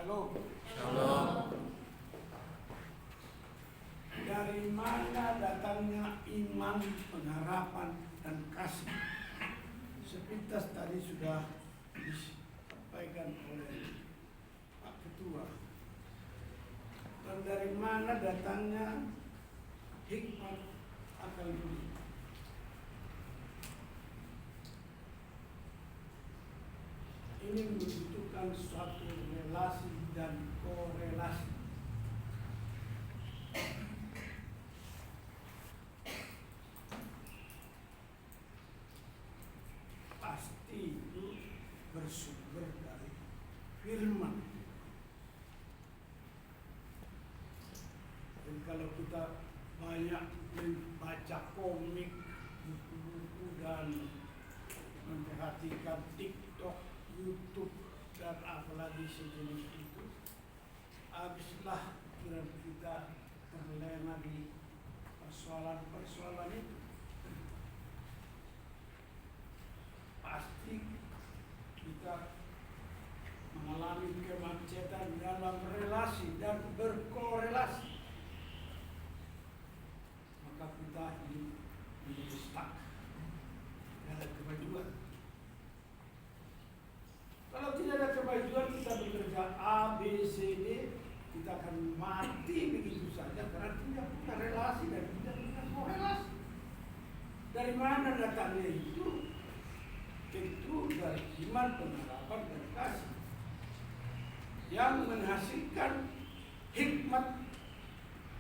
Shalom. Shalom. Dari mana datangnya iman, pengharapan, dan kasih? Sepintas tadi sudah disampaikan oleh Pak Ketua. Dan dari mana datangnya hikmat akal budi? Ini membutuhkan suatu relasi dan korelasi. Pasti itu bersumber dari firman. Dan kalau kita banyak membaca komik, buku-buku, dan memperhatikan TikTok, YouTube, dan apalagi sejenis itu, habislah pikiran kita terlena di persoalan-persoalan itu. Pasti kita mengalami kemacetan dalam relasi dan berkorelasi. Maka kita hidup menjadi stuck, tidak ada kemajuan. Kalau tidak ada kemajuan, kita bekerja A, B, C, D, kita akan mati begitu saja karena tidak punya relasi dan tidak punya korelasi. Dari mana datangnya itu? Tentu dari iman, pengharapan, dan kasih yang menghasilkan hikmat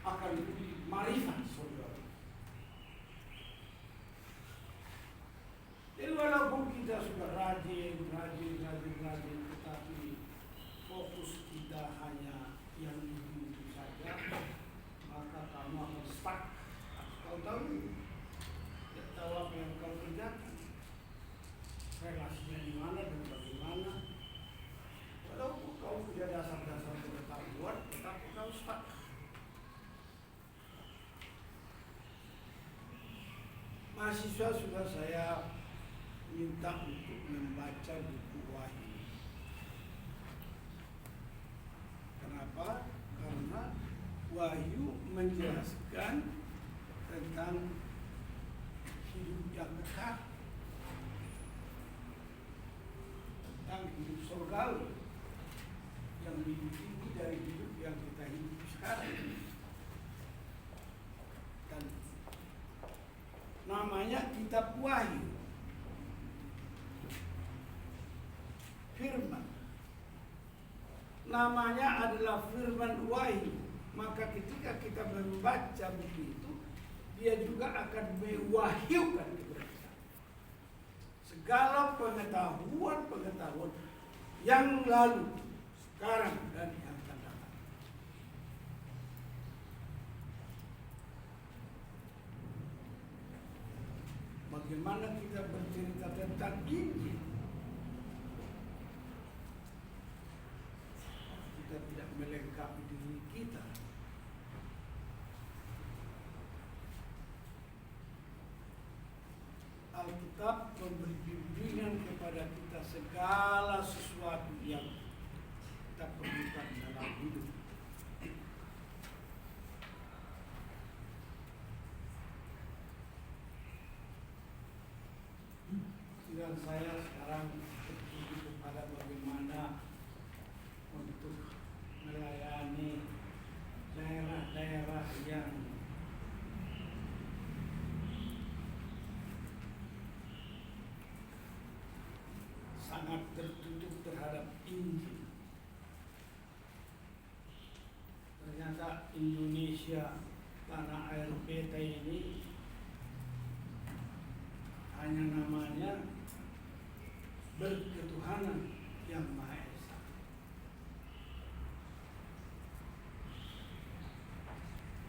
akan budi marifat, saudara. Jadi walaupun kita sudah rajin, tetapi fokus kita hanya yang itu saja, maka kamu akan stuck. Kau tahu, tidak tahu apa yang kau kerjakan, relasinya di mana dan bagaimana. Walaupun kau punya dasar-dasar pengetahuan, tetapi kau stuck. Mahasiswa sudah saya minta untuk membaca buku Wahyu. Kenapa? Karena Wahyu menjelaskan tentang hidup yang kekal, tentang hidup surgawi yang lebih tinggi dari hidup yang kita hidup sekarang. Dan namanya kitab Wahyu, firman. Namanya adalah firman Wahyu. Maka ketika kita membaca buku itu, dia juga akan mewahyukan kepada kita segala pengetahuan yang lalu, sekarang, dan yang akan datang. Bagaimana kita bercerita tentang Injil? Kita tidak melengkapi diri kita. Alkitab memberi bimbingan kepada kita segala sesuatu yang kita perlukan dalam hidup. Dan saya sekarang bertuju kepada bagaimana untuk melayani daerah-daerah yang sangat tertutup terhadap Injil. Ternyata Indonesia, tanah air beta ini, hanya namanya berketuhanan yang Maha Esa.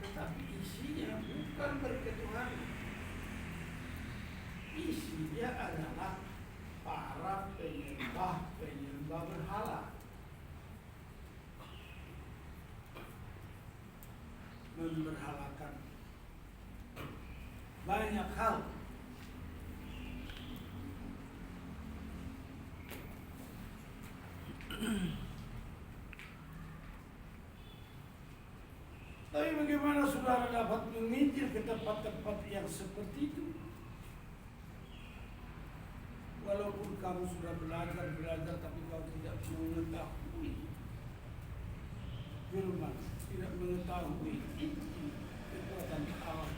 Tetapi isinya bukan berketuhanan. Isinya adalah para penyembah berhala, memberhalakan banyak hal. Tapi bagaimana saudara dapat menginjil ke tempat-tempat yang seperti itu? Walaupun kamu sudah belajar, tapi kau tidak mengetahui firman, tidak mengetahui kekuatan Allah.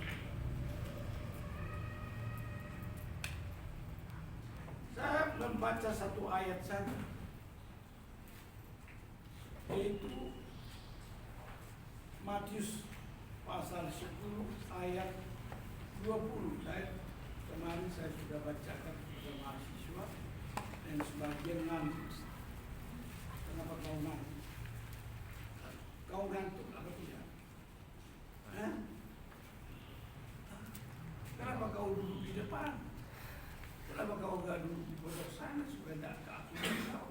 Saya membaca satu ayat saja, yaitu Matius pasal 10 ayat 20. Kemarin saya sudah bacakan kepada mahasiswa dan sebagian ngantuk. Kenapa kau ngantuk? Kau ngantuk apa tidak? Kenapa kau duduk di depan? Kenapa kau gak duduk di pojok sana supaya tidak aku kau?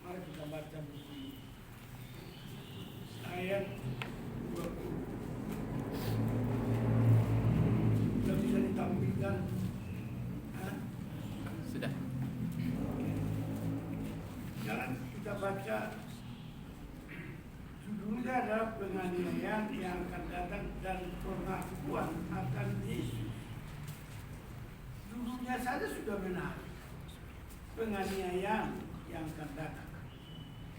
Mari kita baca buku ini. Ayat 20. Sudah bisa ditampilkan? Sudah. Sekarang kita baca. Judulnya adalah penganiayaan yang akan datang dan pengakuan akan Yesus. Judulnya saja sudah menarik. Penganiayaan yang akan datang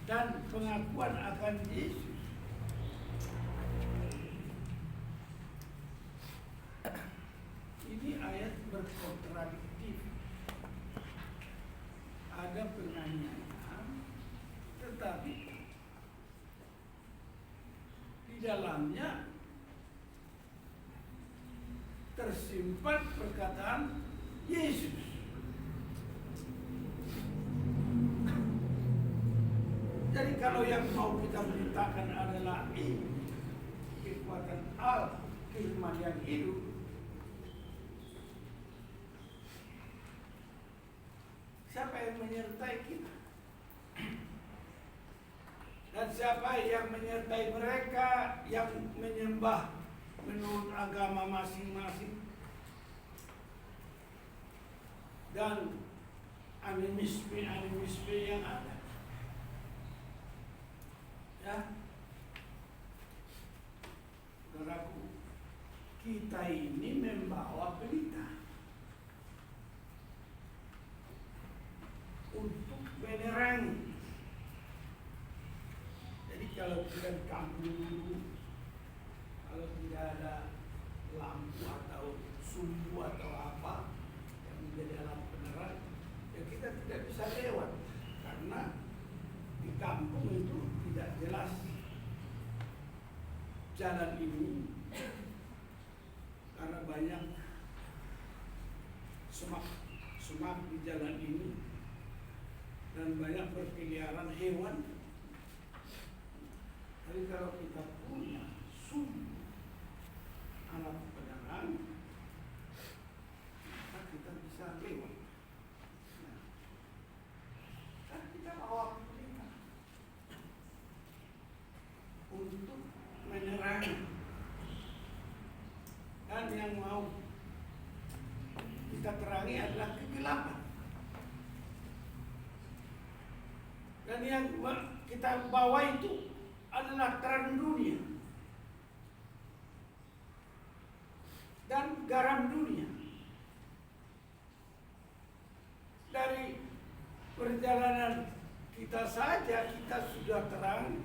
dan pengakuan akan Yesus. Ini ayat berkontradiktif. Ada penganiayaan, tetapi di dalamnya tersimpan perkataan Yesus. Jadi kalau yang mau kita beritakan adalah ini kekuatan Allah, firman yang hidup, siapa yang menyertai kita? Dan siapa yang menyertai mereka yang menyembah menurut agama masing-masing dan animisme yang ada? Ya, saudaraku, kita ini membawa berita untuk menerangi. Jadi kalau kita di kampung dulu, kalau tidak ada lampu atau sumbu atau apa yang menjadi alat penerang, ya kita tidak bisa lewat karena di kampung itu tidak jelas jalan ini karena banyak semak di jalan ini dan banyak berkeliaran hewan. Tapi kalau kita punya sumber alat penerang, maka kita bisa lewat. Kan kita bawa berita untuk menerangi. Dan yang mau kita terangi adalah kegelapan. Dan yang kita bawa itu adalah terang dunia dan garam dunia. Dari perjalanan kita saja kita sudah terang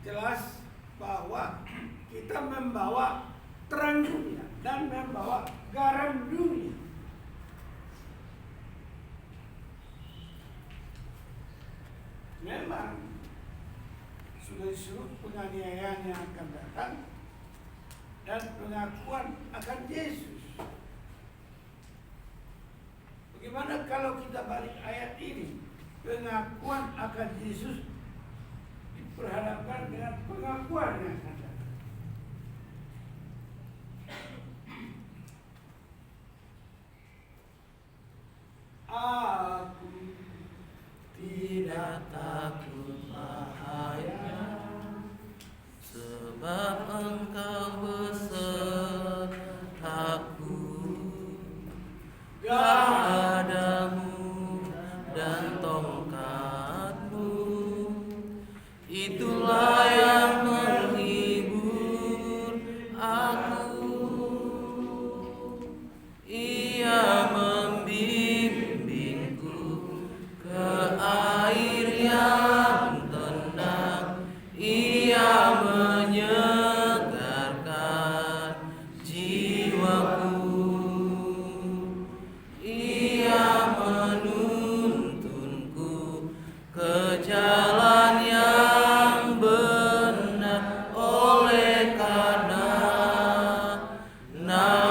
jelas bahwa kita membawa terang dunia dan membawa garam dunia. Memang sudah disuruh penganiayaan yang akan datang dan pengakuan akan Yesus. Bagaimana kalau kita balik ayat ini? Pengakuan akan Yesus diperhadapkan dengan pengakuan yang akan datang. Aku tidak takut bahaya, sebab Engkau besertaku, gadamu dan tongkatmu, itulah ke jalan yang benar oleh karena namanya.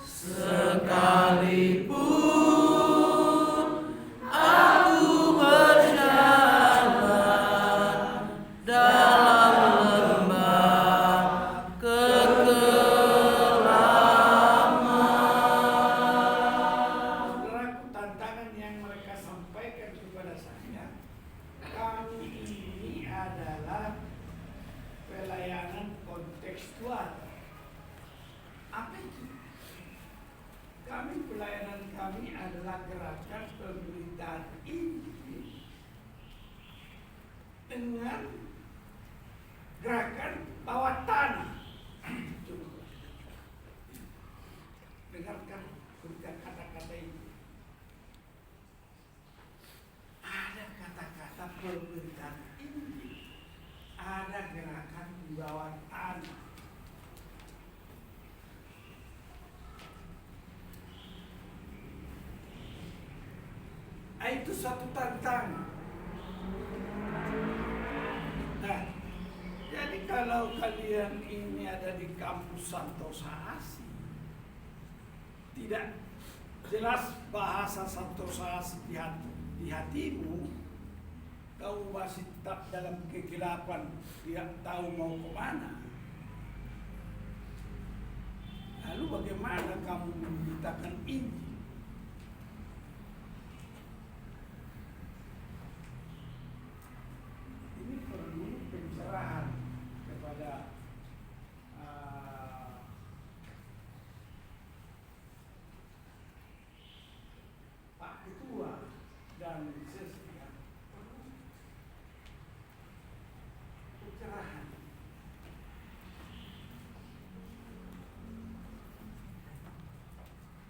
Sekalipun aku berjalan dalam lembah kekelaman. Saudaraku, tantangan yang mereka sampaikan kepada saya, kami ini adalah pelayanan kontekstual. Apa itu? Pelayanan kami adalah gerakan pemberitaan Injil dengan gerakan bawah tanah. Coba dengarkan berikan kata-kata ini. Ada kata-kata pemberitaan Injil, ada gerakan di bawah tanah. Itu satu tantangan. Nah, jadi kalau kalian ini ada di kampus Santosa Asih, tidak jelas bahasa Santosa Asih di hatimu, kau masih tetap dalam kegelapan, tidak tahu mau kemana. Lalu bagaimana kamu memberitakan Injil? Ini perlu pencerahan kepada Pak Ketua dan sesekian. Pencerahan.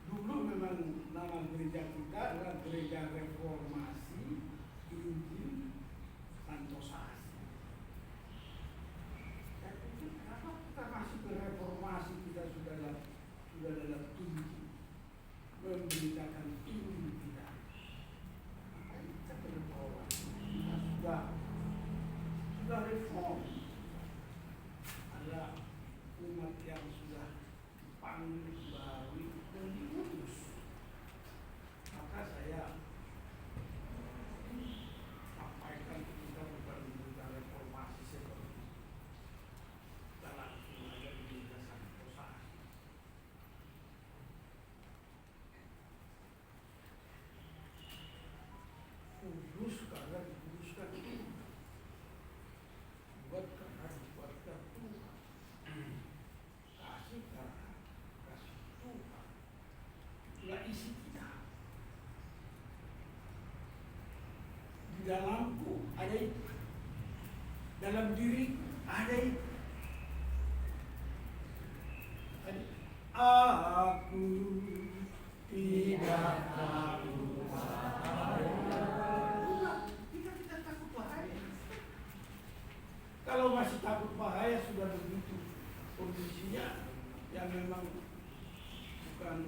Dulu memang nama gereja kita adalah Gereja Reformasi Injil Santosa Asih. Kenapa kita masih bereformasi? Kita sudah dalam tinggi memberitakan Injil kita. Maka kita bereformasi. Kita sudah reform. Ada umat yang sudah dipanggil baru dan diutus. Maka saya sampaikan kita bukan berita reformasi seperti dalam semuanya di Gereja Santosa Asih. Kudus karena dikuduskan Tuhan, buat karena dibuatkan Tuhan, kasih karena kasih Tuhan. Itulah isi kita. Di dalamku ada itu, dalam diriku ada itu. Aku tidak takut bahaya. Kita tidak takut bahaya. Kalau masih takut bahaya sudah begitu kondisinya, yang memang bukan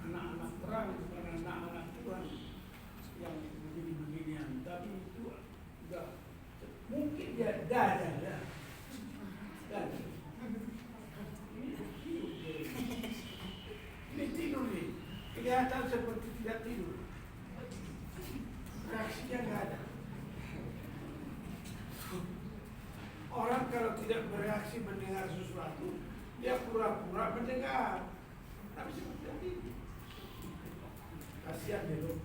anak-anak terang, bukan anak-anak Tuhan yang begini-beginian, tapi itu sudah mungkin dia dada. Ini tidur nih, kelihatan seperti tidak tidur. Reaksinya nggak ada. Orang kalau tidak bereaksi mendengar sesuatu, dia pura-pura mendengar, tapi seperti itu. Kasihan ya loh.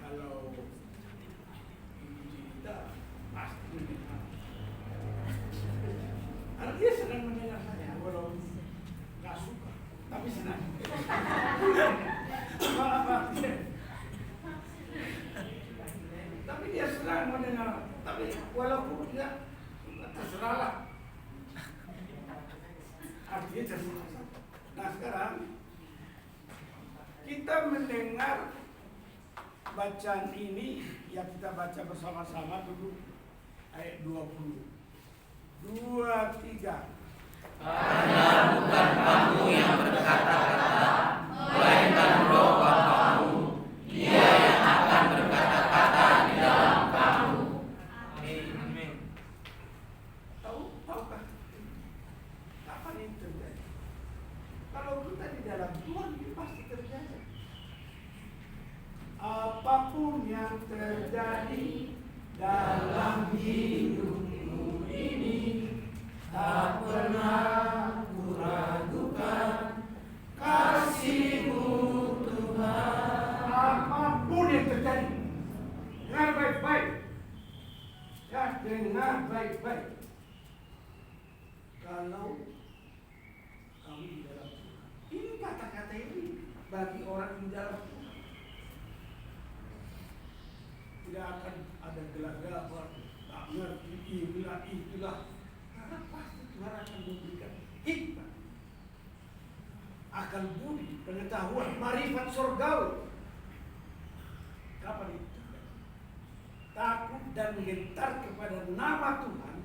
Kalau kita pasti mendengar. Karena dia senang mendengar saya, walau nggak suka, tapi senang. Tapi dia senang mendengar, tapi walaupun tidak terserahlah. Artinya terserah. Nah sekarang kita mendengar bacaan ini yang kita baca bersama-sama dulu ayat 20. 2, 3. kita di dalam Tuhan itu pasti terjadi. Apapun yang terjadi dalam hidupmu ini, tak pernah kuragukan kasih-Mu Tuhan. Apapun yang terjadi, dengar baik-baik. Ya, dengar baik-baik. Kalau kamu di dalam Tuhan, ini kata-kata ini bagi orang di dalam Tuhan. Tidak akan ada gelagapan, tak ngerti inilah itulah. Karena pasti Tuhan akan memberikan hikmat, akal budi, pengetahuan, marifat surgawi. Kapan itu? Takut dan gentar kepada nama Tuhan.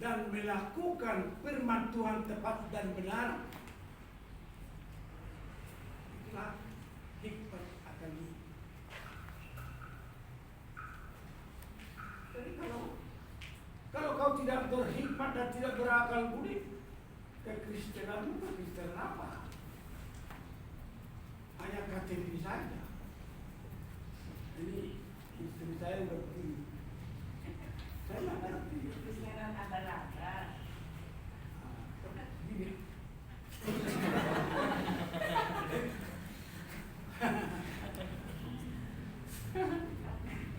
Dan melakukan firman Tuhan tepat dan benar. Itulah hikmat akan hidup. Jadi kalau kau tidak berhikmat dan tidak berakal budi, kekristenanmu kekristenan apa? Hanya KTP saja. Ini istri saya udah begini. Saya nggak ngerti. Kekristenan ada-ada. Gini.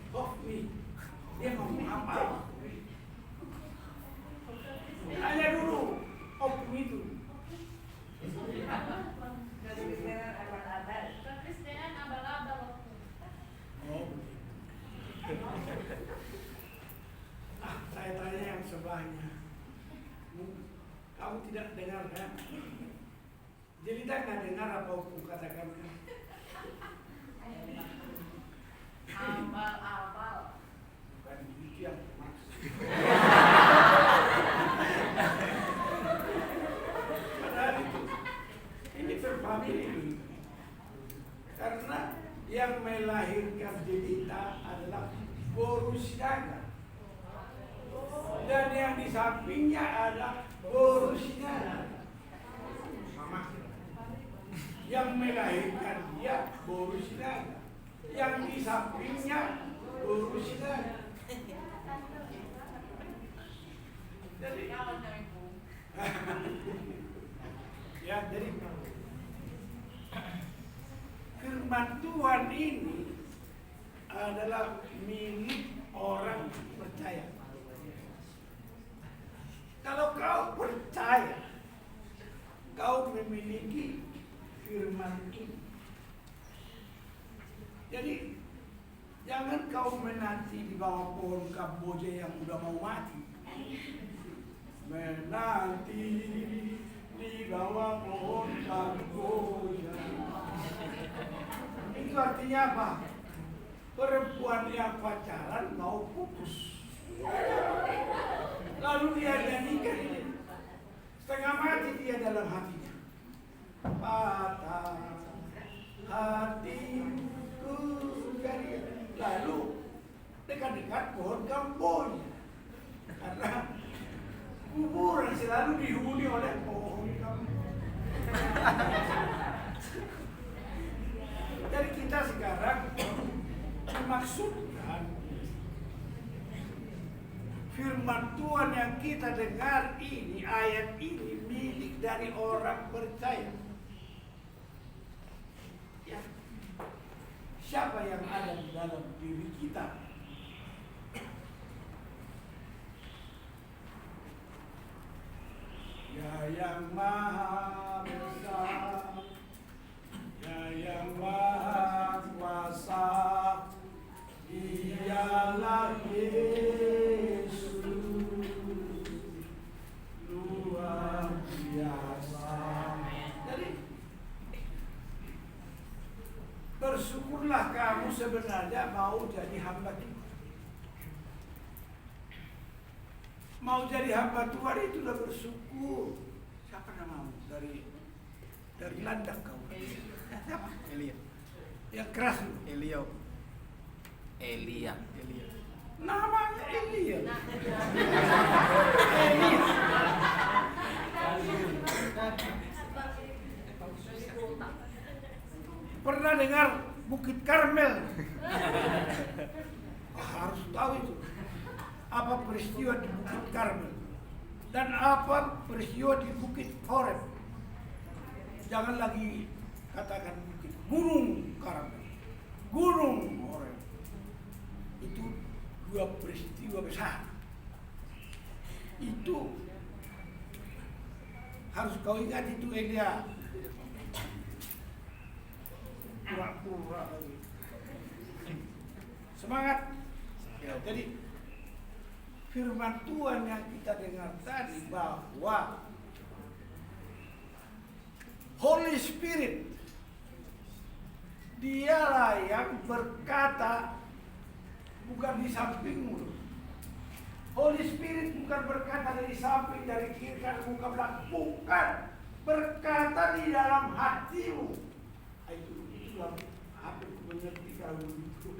Oh, nih. Dia ngomong apa? Tanya dulu. Opung itu. Kekristenan ada-ada. Kekristenan abal-abal. Oh. Saya tanya yang sebelahnya. Kamu tidak dengar kan? Jelita nggak dengar apa Opung katakan kan? Abal-abal. Bukan itu yang maksud. Padahal ini berfamili. Karena yang melahirkan Jelita adalah Borus Daga. Dan yang di sampingnya ada Borus Daga. Yang melahirkan dia Borus Daga. Yang di sampingnya Borus Daga. Jadi ya, jadi firman Tuhan ini adalah milik orang percaya. Kalau kau percaya, kau memiliki firman ini. Jadi jangan kau menanti di bawah pohon kamboja yang udah mau mati. Menanti di bawah pohon kamboja. Itu artinya apa? Perempuan yang pacaran mau putus. Lalu dia nyanyikan ini. Setengah mati dia dalam hatinya. Patah hatiku dari. Lalu dekat-dekat pohon kamboja. Karena kuburan selalu dihuni oleh pohon kamboja. Jadi kita sekarang dimaksudkan firman Tuhan yang kita dengar ini, ayat ini milik dari orang percaya. Ya. Siapa yang ada di dalam diri kita? Ya yang maha besar, ya yang maha kuasa, dialah Yesus, luar biasa. Jadi bersyukurlah kamu sebenarnya mau jadi hamba Tuhan. Mau jadi hamba Tuhan itu udah bersyukur. Siapa namamu? Dari landak kau. Siapa? Elia. Yang keras lu. Elia. Namanya Elia. Pernah dengar Bukit Karmel? Harus tahu itu. Apa peristiwa di Bukit Karmel dan apa peristiwa di Bukit Horeb. Jangan lagi katakan bukit, Gunung Karmel, Gunung Horeb. Itu dua peristiwa besar. Itu harus kau ingat, itu Elia. Pura-pura lagi. Semangat. Ya, jadi firman Tuhan yang kita dengar tadi bahwa Holy Spirit dialah yang berkata, bukan di sampingmu. Holy Spirit bukan berkata dari samping, dari kiri, kanan, muka belakang, bukan, berkata di dalam hatimu. Itulah apa itu mengerti kalau begitu.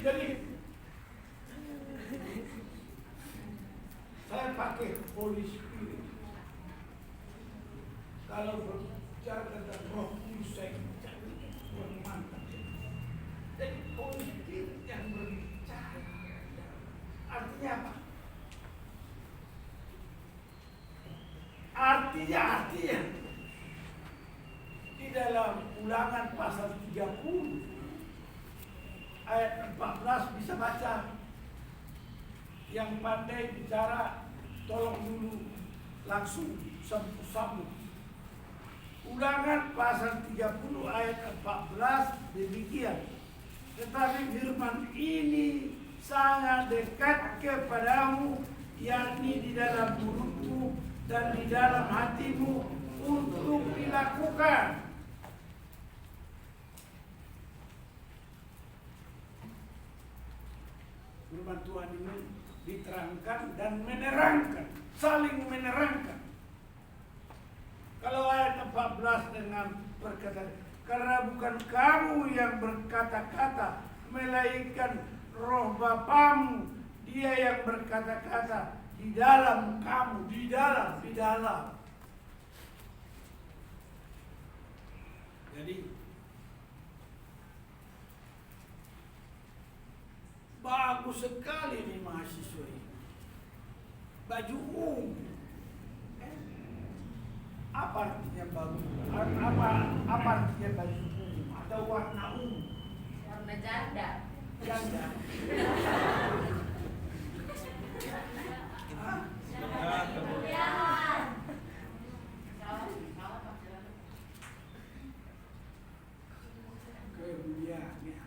Jadi saya pakai Holy Spirit. Kalau berbicara tentang Roh Kudus, saya bermantap. Jadi Holy Spirit yang berbicara. Artinya apa? Artinya di dalam Ulangan pasal 30 ayat 14 bisa baca. Yang pandai bicara tolong dulu langsung sambung. Ulangan pasal 30 ayat 14 demikian. Tetapi firman ini sangat dekat kepadamu, yakni di dalam mulutmu dan di dalam hatimu untuk dilakukan. Firman Tuhan ini diterangkan dan menerangkan, saling menerangkan. Kalau ayat 14 dengan perkataan, karena bukan kamu yang berkata-kata, melainkan Roh Bapamu, Dia yang berkata-kata di dalam kamu, di dalam. Jadi bagus sekali nih mahasiswa ini. Baju ungu. Apa artinya bagus? Apa artinya baju ungu? Atau warna ungu? Warna janda. Janda. Kemuliaan. Kemuliaan, ya.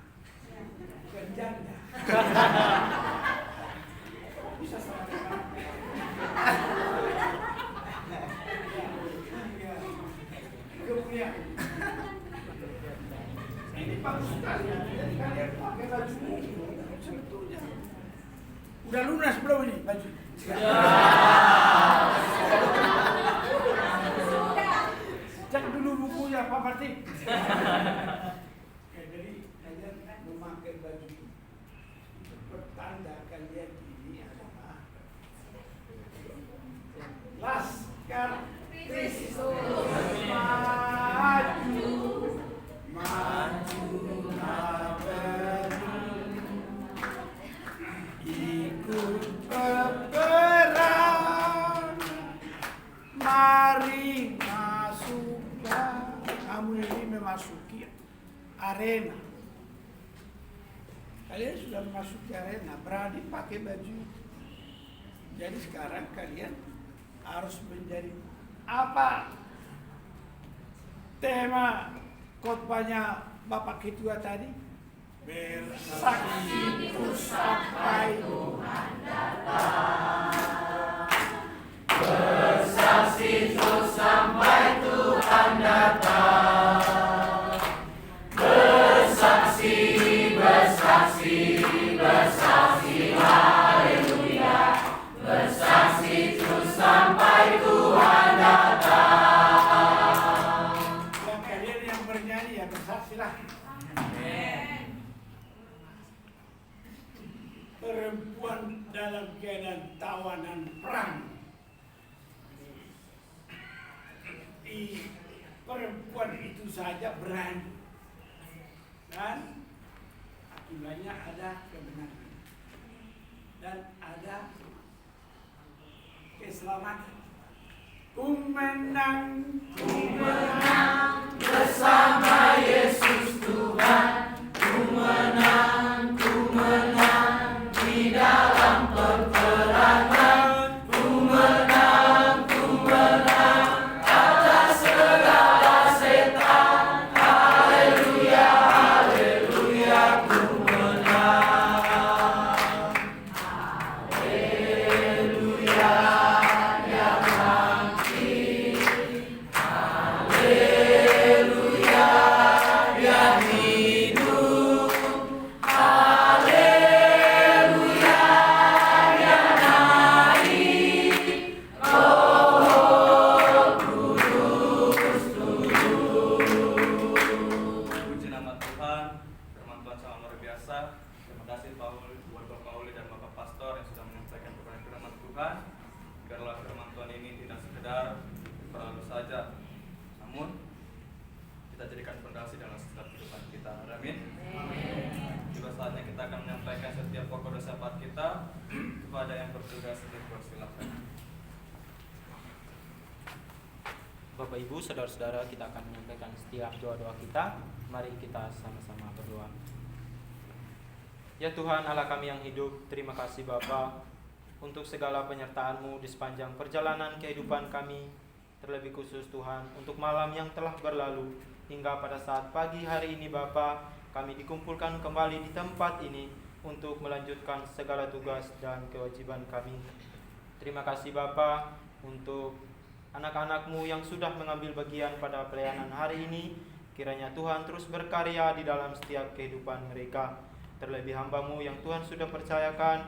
Bukan janda. Bisa sama-sama. Kemuliaan. Ini bagus sekali. Jadi kalian pakai baju ungu sebetulnya. Udah lunas belum ini baju? Cek dulu bukunya Pak Martin. Jadi kalian memakai baju ini. Pertanda kalian ini adalah Laskar Kristus. Majulah ikut peperangan, mari masuklah. Kamu ini memasuki arena. Kalian sudah memasuki arena, berani pakai baju. Jadi sekarang kalian harus menjadi apa? Tema khotbahnya Bapak Ketua tadi, bersaksi sampai Tuhan datang. Bersaksi sampai Tuhan datang. Bersaksi, haleluya. Bersaksi sampai Tuhan datang. Bersaksilah. saja berani. Dan akibatnya ada kebenaran. Dan ada keselamatan. Ku menang bersama Yesus Tuhan. Ku menang di dalam peperangan. Ku menang atas segala setan. Haleluya, haleluya, ku menang. Haleluya, yang bangkit. Haleluya, yang hidup. Haleluya, yang naik. Roh Kudus Puji nama Tuhan, firman Tuhan sangat luar biasa. Terima kasih buat Bapak Uli dan Bapak Pastor yang sudah menyampaikan kepada firman Tuhan. Biarlah firman Tuhan ini tidak sekedar berlalu saja, namun kita jadikan fondasi dalam setiap kehidupan kita. Amin. Juga saatnya kita akan menyampaikan setiap pokok dosa kita kepada yang bertugas. Dipersilakan. Bapak Ibu, saudara-saudara, kita akan menyampaikan setiap doa-doa kita. Mari kita sama-sama berdoa. Ya Tuhan Allah kami yang hidup, terima kasih Bapa untuk segala penyertaan-Mu di sepanjang perjalanan kehidupan kami. Terlebih khusus Tuhan, untuk malam yang telah berlalu hingga pada saat pagi hari ini Bapa, kami dikumpulkan kembali di tempat ini untuk melanjutkan segala tugas dan kewajiban kami. Terima kasih Bapa untuk anak-anak-Mu yang sudah mengambil bagian pada pelayanan hari ini. Kiranya Tuhan terus berkarya di dalam setiap kehidupan mereka. Terlebih hamba-Mu yang Tuhan sudah percayakan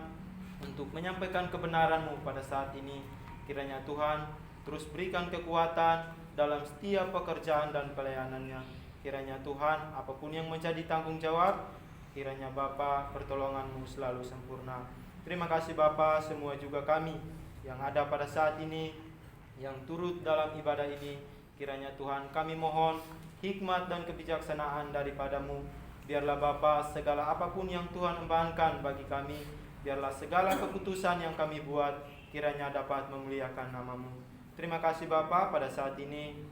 untuk menyampaikan kebenaran-Mu pada saat ini. Kiranya Tuhan terus berikan kekuatan dalam setiap pekerjaan dan pelayanannya. Kiranya Tuhan apapun yang menjadi tanggung jawab, kiranya Bapa pertolongan-Mu selalu sempurna. Terima kasih Bapa, semua juga kami yang ada pada saat ini, yang turut dalam ibadah ini. Kiranya Tuhan kami mohon hikmat dan kebijaksanaan daripada-Mu. Biarlah Bapa segala apapun yang Tuhan embankan bagi kami, biarlah segala keputusan yang kami buat kiranya dapat memuliakan nama-Mu. Terima kasih Bapa, pada saat ini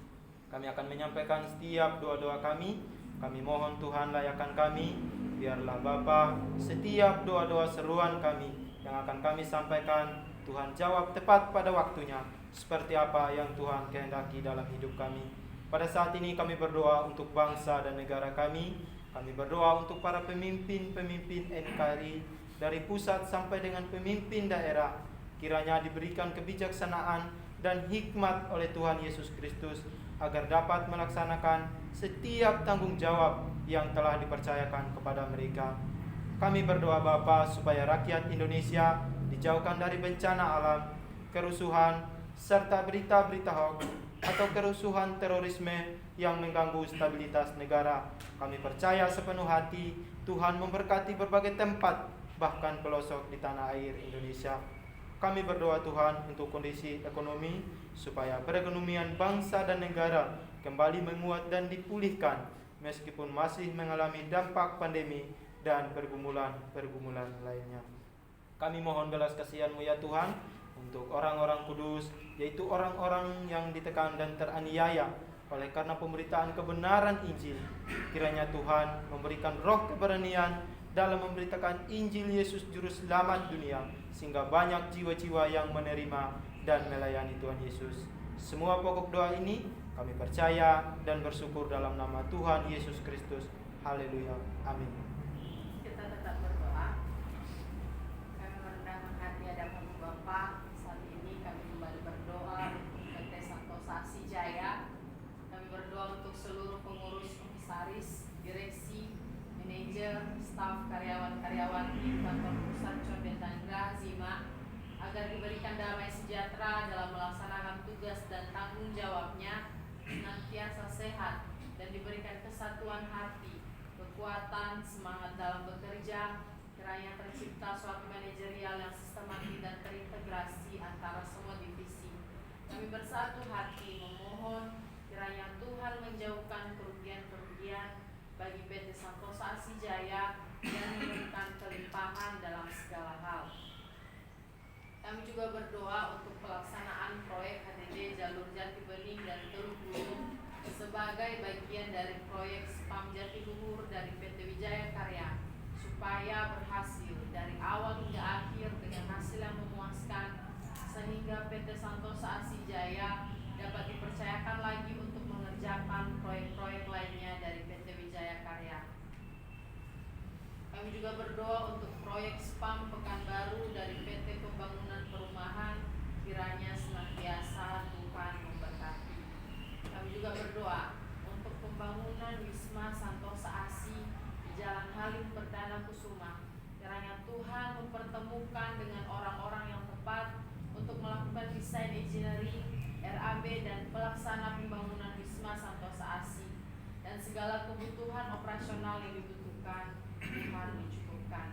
kami akan menyampaikan setiap doa-doa kami. Kami mohon Tuhan layakan kami. Biarlah Bapa setiap doa-doa seruan kami yang akan kami sampaikan, Tuhan jawab tepat pada waktunya, seperti apa yang Tuhan kehendaki dalam hidup kami. Pada saat ini kami berdoa untuk bangsa dan negara kami. Kami berdoa untuk para pemimpin-pemimpin NKRI dari pusat sampai dengan pemimpin daerah. Kiranya diberikan kebijaksanaan dan hikmat oleh Tuhan Yesus Kristus agar dapat melaksanakan setiap tanggung jawab yang telah dipercayakan kepada mereka. Kami berdoa Bapa supaya rakyat Indonesia dijauhkan dari bencana alam, kerusuhan, serta berita-berita hoax atau kerusuhan terorisme yang mengganggu stabilitas negara. Kami percaya sepenuh hati Tuhan memberkati berbagai tempat, bahkan pelosok di tanah air Indonesia. Kami berdoa Tuhan untuk kondisi ekonomi, supaya perekonomian bangsa dan negara kembali menguat dan dipulihkan, meskipun masih mengalami dampak pandemi dan pergumulan lainnya. Kami mohon belas kasihan-Mu ya Tuhan untuk orang-orang kudus, yaitu orang-orang yang ditekan dan teraniaya oleh karena pemberitaan kebenaran Injil. Kiranya Tuhan memberikan roh keberanian dalam memberitakan Injil Yesus Juru Selamat dunia, sehingga banyak jiwa-jiwa yang menerima dan melayani Tuhan Yesus. Semua pokok doa ini kami percaya dan bersyukur dalam nama Tuhan Yesus Kristus. Haleluya. Amin. Kita tetap berdoa. Kami merendahkan hati hadapan-Mu Bapa. Saat ini kami kembali berdoa untuk PT Santosa Jaya. Kami berdoa untuk seluruh pengurus, komisaris, direksi, manajer, staf, karyawan-karyawan di kantor pusat Condet Tanggerang Zima, agar diberikan damai sejahtera dalam melaksanakan tugas dan tanggung jawabnya, senantiasa sehat dan diberikan kesatuan hati, kekuatan, semangat dalam bekerja. Kiranya tercipta suatu manajerial yang sistematis dan terintegrasi antara semua divisi. Kami bersatu hati memohon Kiranya Tuhan menjauhkan kerugian-kerugian bagi PT Santosa Asih Jaya dan memberikan kelimpahan dalam segala hal. Kami juga berdoa untuk pelaksanaan proyek HDD Jalur Jati Bening dan Teluk Gunung sebagai bagian dari proyek Spam Jatiluhur dari PT Wijaya Karya supaya berhasil dari awal hingga akhir dengan hasil yang memuaskan sehingga PT Santosa Asih Jaya dapat dipercayakan lagi untuk mengerjakan proyek-proyek lainnya dari PT Wijaya Karya. Kami juga berdoa untuk proyek Spam Pekanbaru dari PT Pembangunan Perumahan, kiranya senantiasa Tuhan memberkati. Kami juga berdoa untuk pembangunan Wisma Santosa Asih di Jalan Halim Perdana Kusuma, kiranya Tuhan mempertemukan dengan orang-orang yang tepat untuk melakukan desain engineering, RAB dan pelaksana pembangunan Wisma Santosa Asih dan segala kebutuhan operasional yang dibutuhkan Tuhan mencukupkan.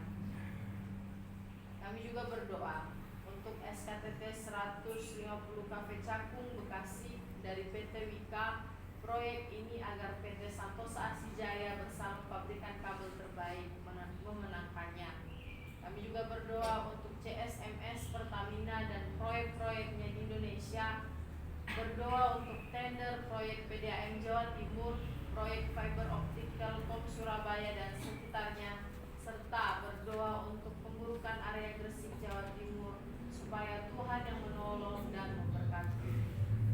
Kami juga berdoa untuk SKTT 150 Cafe Cakung Bekasi dari PT Wika, proyek ini agar PT Santosa Asih Jaya bersama pabrikan kabel terbaik memenangkannya. Kami juga berdoa untuk CSMS Pertamina dan proyek-proyeknya di Indonesia, berdoa untuk tender proyek PDAM Jawa Timur, proyek fiber optik Telkom Surabaya dan sekitarnya, serta berdoa untuk pemburukan area Gresik Jawa Timur supaya Tuhan yang menolong dan memberkati.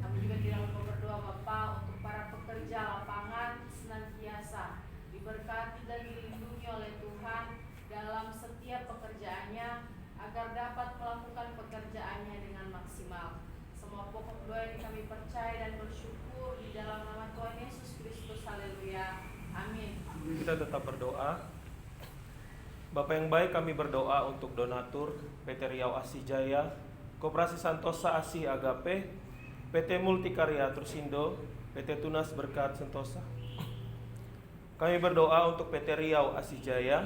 Kami juga tidak lupa berdoa Bapa untuk para pekerja lapangan senantiasa diberkati dan dilindungi oleh Tuhan dalam setiap pekerjaannya agar dapat melakukan pekerjaannya dengan maksimal. Semua pokok doa yang kami percaya dan bersyukur di dalam nama Tuhan Yesus Kristus. Haleluya. Amin. Kita tetap berdoa. Bapa yang baik, kami berdoa untuk donatur PT Riau Asih Jaya, Koperasi Santosa Asih Agape, PT Multikarya Trusindo, PT Tunas Berkat Sentosa. Kami berdoa untuk PT Riau Asih Jaya,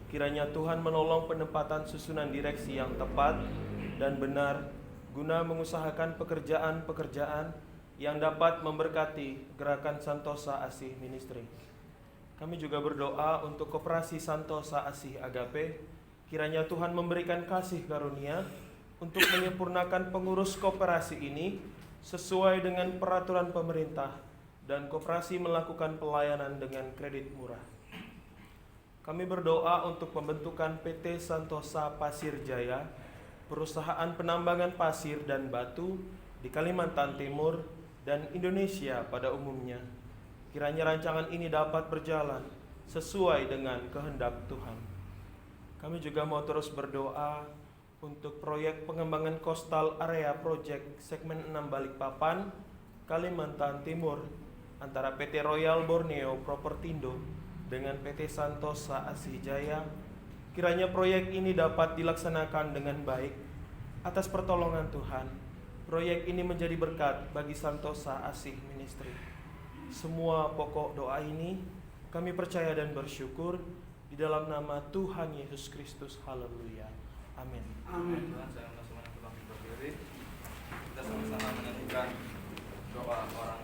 kiranya Tuhan menolong penempatan susunan direksi yang tepat dan benar guna mengusahakan pekerjaan-pekerjaan yang dapat memberkati gerakan Santosa Asih Ministry. Kami juga berdoa untuk Koperasi Santosa Asih Agape, kiranya Tuhan memberikan kasih karunia untuk menyempurnakan pengurus koperasi ini sesuai dengan peraturan pemerintah dan koperasi melakukan pelayanan dengan kredit murah. Kami berdoa untuk pembentukan PT Santosa Pasir Jaya, perusahaan penambangan pasir dan batu di Kalimantan Timur dan Indonesia pada umumnya. Kiranya rancangan ini dapat berjalan sesuai dengan kehendak Tuhan. Kami juga mau terus berdoa untuk proyek pengembangan Coastal Area Project segmen 6 Balikpapan, Kalimantan Timur antara PT Royal Borneo Propertindo dengan PT Santosa Asih Jaya. Kiranya proyek ini dapat dilaksanakan dengan baik atas pertolongan Tuhan. Proyek ini menjadi berkat bagi Santosa Asih Ministry. Semua pokok doa ini kami percaya dan bersyukur di dalam nama Tuhan Yesus Kristus. Haleluya. Amin. Amin. Tuhan, saya undang semuanya untuk bangkit berdiri. Kita sama-sama menyanyikan doa orang